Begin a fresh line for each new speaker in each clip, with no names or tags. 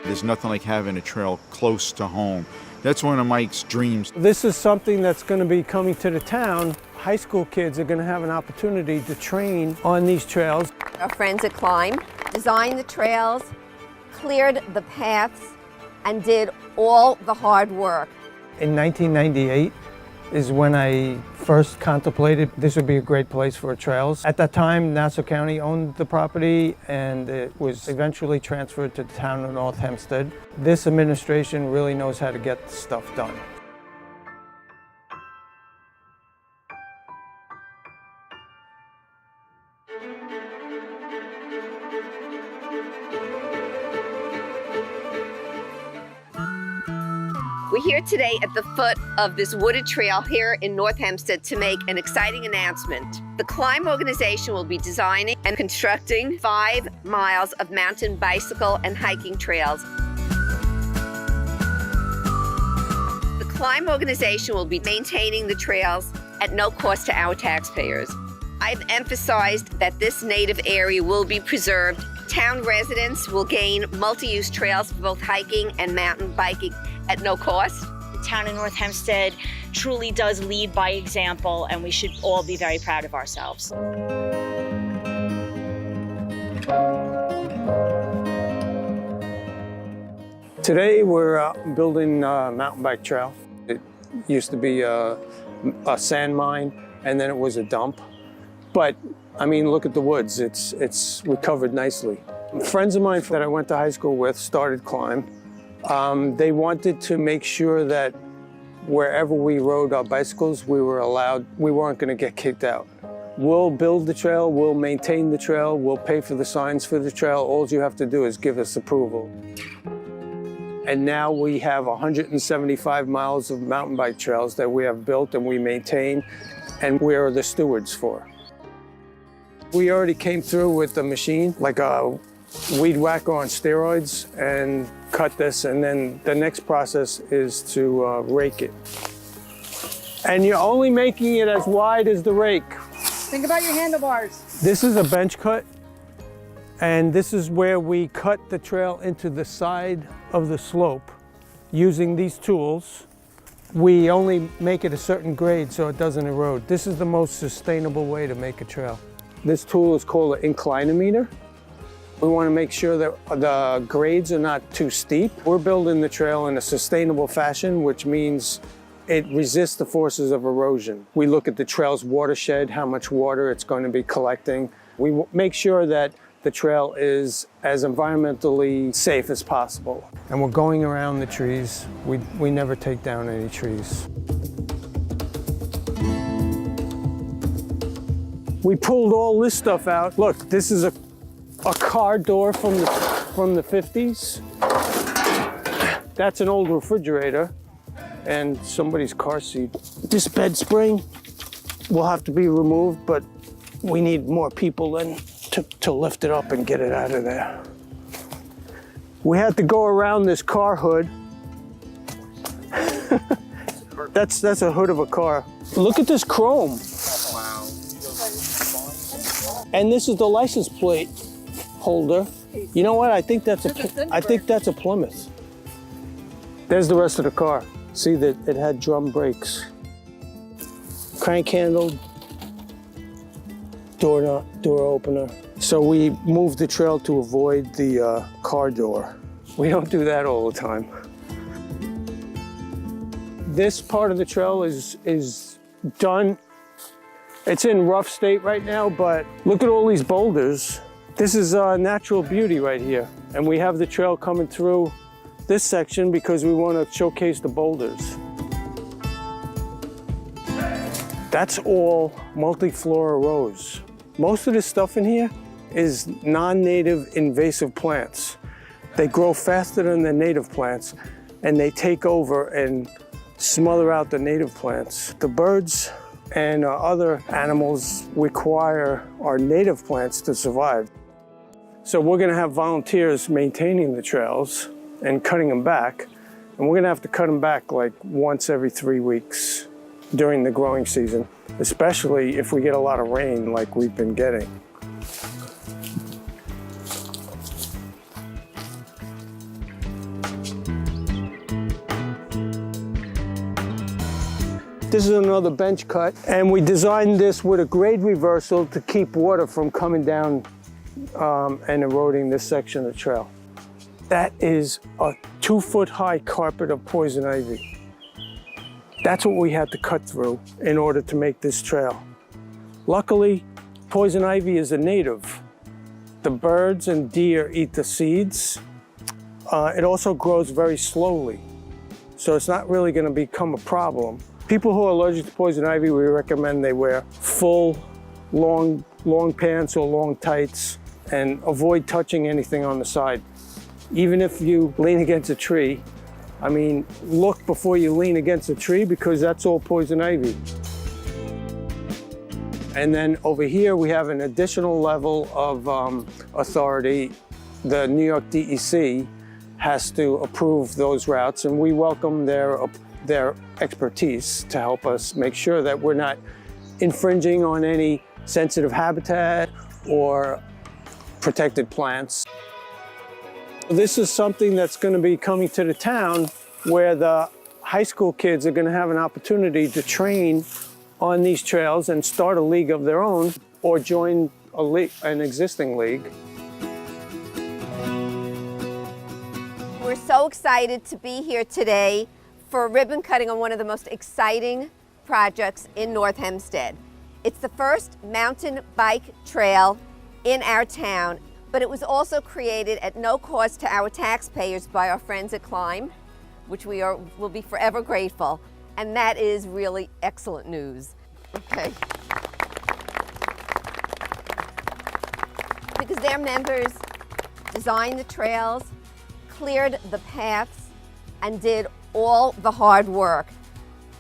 There's nothing like having a trail close to home. That's one of Mike's dreams.
This is something that's going to be coming to the town. High school kids are going to have an opportunity to train on these trails.
Our friends at Climb designed the trails, cleared the paths, and did all the hard work.
In 1998 is when I first contemplated this would be a great place for trails. At that time, Nassau County owned the property and it was eventually transferred to the town of North Hempstead. This administration really knows how to get stuff done.
We're here today at the foot of this wooded trail here in North Hempstead to make an exciting announcement. The Climb organization will be designing and constructing 5 miles of mountain bicycle and hiking trails. The Climb organization will be maintaining the trails at no cost to our taxpayers. I've emphasized that this native area will be preserved. Town residents will gain multi-use trails for both hiking and mountain biking at no cost.
The town of North Hempstead truly does lead by example, and we should all be very proud of ourselves.
Today we're building a mountain bike trail. It used to be a sand mine and then it was a dump. But I mean, look at the woods, it's recovered nicely. Friends of mine that I went to high school with started Climb. They wanted to make sure that wherever we rode our bicycles, we weren't going to get kicked out. We'll build the trail, we'll maintain the trail, we'll pay for the signs for the trail. All you have to do is give us approval. And now we have 175 miles of mountain bike trails that we have built and we maintain, and we are the stewards for. We already came through with the machine, like a weed whacker on steroids, and cut this, and then the next process is to rake it. And you're only making it as wide as the rake.
Think about your handlebars.
This is a bench cut, and this is where we cut the trail into the side of the slope using these tools. We only make it a certain grade so it doesn't erode. This is the most sustainable way to make a trail. This tool is called an inclinometer. We want to make sure that the grades are not too steep. We're building the trail in a sustainable fashion, which means it resists the forces of erosion. We look at the trail's watershed, how much water it's going to be collecting. We make sure that the trail is as environmentally safe as possible. And we're going around the trees. We never take down any trees. We pulled all this stuff out. Look, this is a car door from the 50s. That's an old refrigerator and somebody's car seat. This bed spring will have to be removed, but we need more people than to lift it up and get it out of there. We had to go around this car hood. That's a hood of a car. Look at this chrome.
Wow.
And this is the license plate holder. You know what? I think that's a Plymouth. There's the rest of the car. See that it had drum brakes. Crank handle, door opener. So we moved the trail to avoid the car door. We don't do that all the time. This part of the trail is done. It's in rough state right now, but look at all these boulders. This is natural beauty right here. And we have the trail coming through this section because we want to showcase the boulders. That's all multiflora rose. Most of this stuff in here is non-native invasive plants. They grow faster than the native plants, and they take over and smother out the native plants. The birds and other animals require our native plants to survive. So we're gonna have volunteers maintaining the trails and cutting them back, and we're gonna have to cut them back like once every 3 weeks during the growing season, especially if we get a lot of rain like we've been getting. This is another bench cut, and we designed this with a grade reversal to keep water from coming down and eroding this section of the trail. That is a 2-foot high carpet of poison ivy. That's what we had to cut through in order to make this trail. Luckily, poison ivy is a native. The birds and deer eat the seeds. It also grows very slowly, so it's not really going to become a problem. People who are allergic to poison ivy, we recommend they wear full, long pants or long tights and avoid touching anything on the side. Even if you lean against a tree, I mean, look before you lean against a tree because that's all poison ivy. And then over here, we have an additional level of authority. The New York DEC has to approve those routes, and we welcome their expertise to help us make sure that we're not infringing on any sensitive habitat or protected plants. This is something that's going to be coming to the town where the high school kids are going to have an opportunity to train on these trails and start a league of their own or join an existing league.
We're so excited to be here today for a ribbon cutting on one of the most exciting projects in North Hempstead. It's the first mountain bike trail in our town, but it was also created at no cost to our taxpayers by our friends at Climb, which will be forever grateful. And that is really excellent news. Okay. Because their members designed the trails, cleared the paths, and did all the hard work.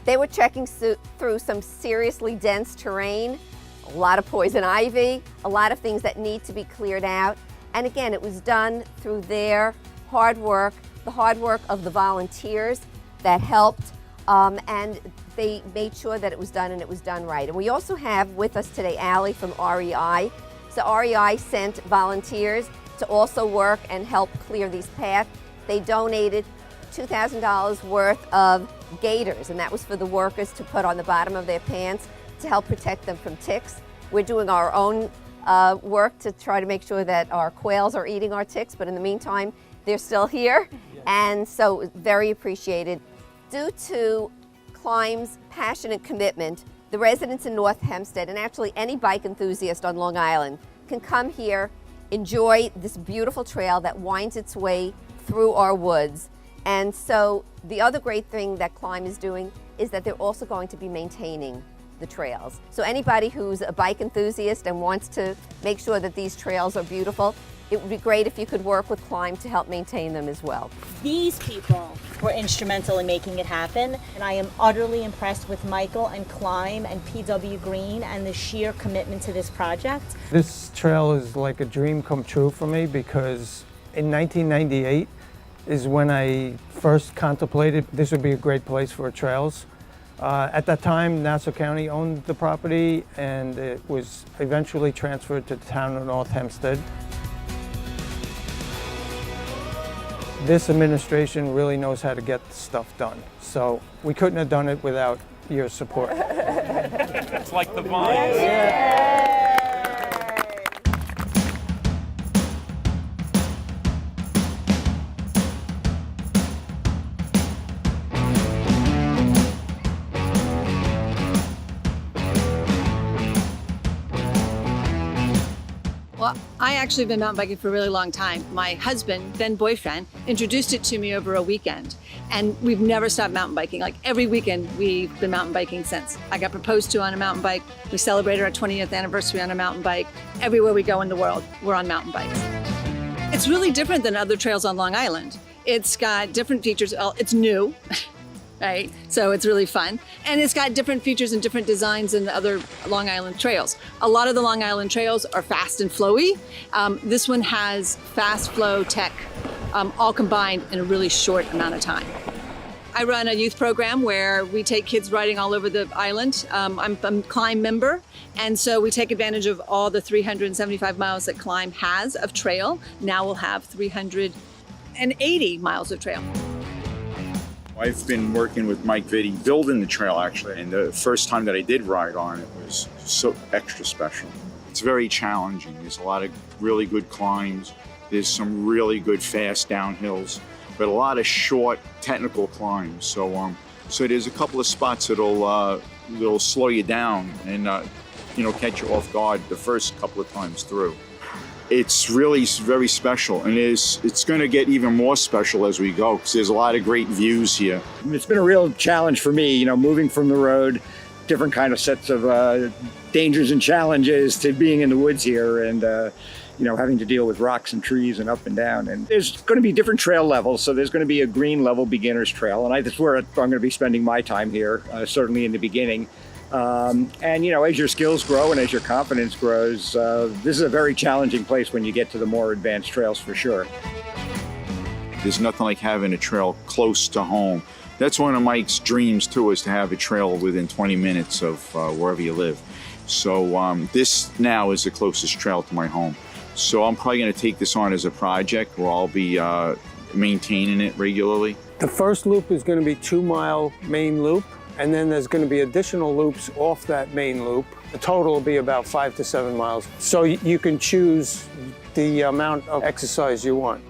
They were checking through some seriously dense terrain, a lot of poison ivy, a lot of things that need to be cleared out. And again, it was done through their hard work, the hard work of the volunteers that helped, and they made sure that it was done and it was done right. And we also have with us today Allie from REI. So REI sent volunteers to also work and help clear these paths. They donated $2,000 worth of gaiters, and that was for the workers to put on the bottom of their pants to help protect them from ticks. We're doing our own work to try to make sure that our quails are eating our ticks, but in the meantime, they're still here, and so very appreciated. Due to Climb's passion and commitment, the residents in North Hempstead, and actually any bike enthusiast on Long Island, can come here, enjoy this beautiful trail that winds its way through our woods. And so the other great thing that Climb is doing is that they're also going to be maintaining the trails. So anybody who's a bike enthusiast and wants to make sure that these trails are beautiful, it would be great if you could work with Climb to help maintain them as well.
These people were instrumental in making it happen, and I am utterly impressed with Michael and Climb and PW Green and the sheer commitment to this project.
This trail is like a dream come true for me because in 1998 is when I first contemplated this would be a great place for trails. At that time, Nassau County owned the property, and it was eventually transferred to the town of North Hempstead. This administration really knows how to get stuff done, so we couldn't have done it without your support.
It's like the vines.
Yeah.
Well, I actually have been mountain biking for a really long time. My husband, then boyfriend, introduced it to me over a weekend. And we've never stopped mountain biking. Like every weekend, we've been mountain biking since. I got proposed to on a mountain bike. We celebrated our 20th anniversary on a mountain bike. Everywhere we go in the world, we're on mountain bikes. It's really different than other trails on Long Island. It's got different features. It's new. Right? So it's really fun. And it's got different features and different designs than the other Long Island trails. A lot of the Long Island trails are fast and flowy. This one has fast flow tech, all combined in a really short amount of time. I run a youth program where we take kids riding all over the island. I'm a Climb member, and so we take advantage of all the 375 miles that Climb has of trail. Now we'll have 380 miles of trail.
I've been working with Mike Vitti building the trail actually, and the first time that I did ride on it was so extra special. It's very challenging. There's a lot of really good climbs. There's some really good fast downhills, but a lot of short technical climbs. So there's a couple of spots that'll slow you down and catch you off guard the first couple of times through. It's really very special, and it's going to get even more special as we go because there's a lot of great views here.
It's been a real challenge for me, moving from the road, different kind of sets of dangers and challenges to being in the woods here and, having to deal with rocks and trees and up and down. And there's going to be different trail levels. So there's going to be a green level beginner's trail. And that's where I'm going to be spending my time here, certainly in the beginning. As your skills grow and as your confidence grows, this is a very challenging place when you get to the more advanced trails for sure.
There's nothing like having a trail close to home. That's one of Mike's dreams too, is to have a trail within 20 minutes of wherever you live. So this now is the closest trail to my home. So I'm probably going to take this on as a project where I'll be maintaining it regularly.
The first loop is going to be 2-mile main loop, and then there's going to be additional loops off that main loop. The total will be about 5 to 7 miles. So you can choose the amount of exercise you want.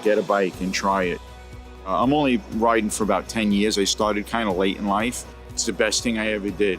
Get a bike and try it. I'm only riding for about 10 years. I started kind of late in life. It's the best thing I ever did.